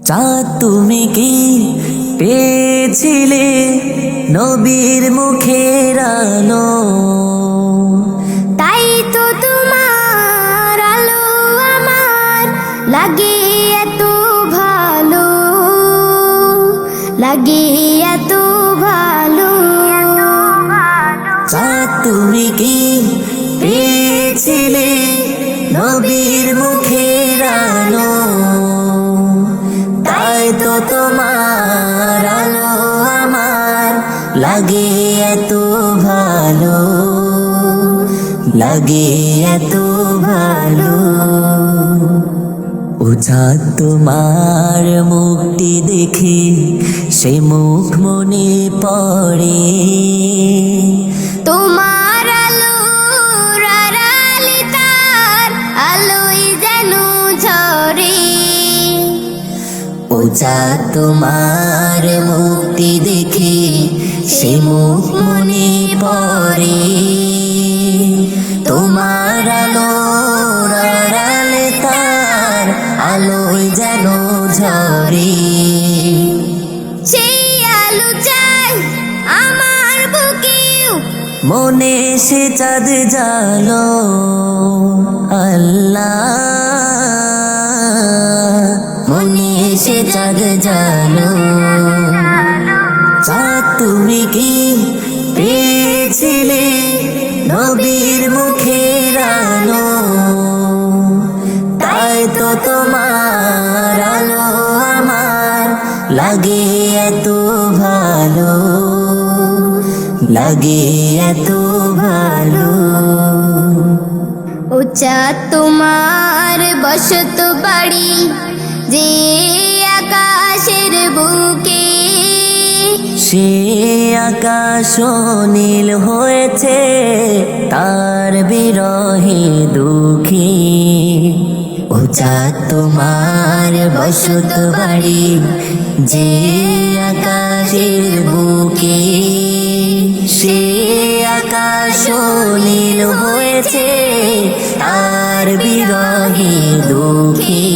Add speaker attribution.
Speaker 1: চাঁদ তুমি কি পেয়েছিলে নবীর মুখের আলো?
Speaker 2: তাই তো তোমার আলো আমার লাগে এত ভালো, লাগে এত ভালো।
Speaker 1: চাঁদ তুমি কি পেয়েছিলে নবীর মুখের আলো? তাই তো তোমার আলো আমার লাগে এত ভালো, লাগে এত ভালো। ও চাঁদ তোমার মুখটি দেখে সে মুখ মনে পড়ে।
Speaker 2: তোমার আলোর আড়ালে তার আলোয় যেন ঝরে।
Speaker 1: ও চাঁদ তোমার মুক্তি দেখে সে মুখ মনে পড়ে। তোমার আলোর আড়ালে তার আলোয় যেন ঝরে।
Speaker 2: সেই আলো চাই আমার বুকেও,
Speaker 1: মনে সে চাঁদ জালো। আল্লাহ মনে সে চাঁদ জালো। চাঁদ তুমি কি পেয়েছিলে নবীর মুখের আলো? তাই তো তোমার আলো আমার লাগে এত ভালো, লাগে এত ভালো।
Speaker 2: ও চাঁদ তোমার বসত বাড়ি যে আকাশের বুকে।
Speaker 1: সে আকাশ নীল হয়েছে তার বিরহে দুঃখী। ও চাঁদ তোমার বসত বাড়ি যে আকাশের বুকে। সে আকাশ নীল হয়েছে তার বিরহে দুঃখী।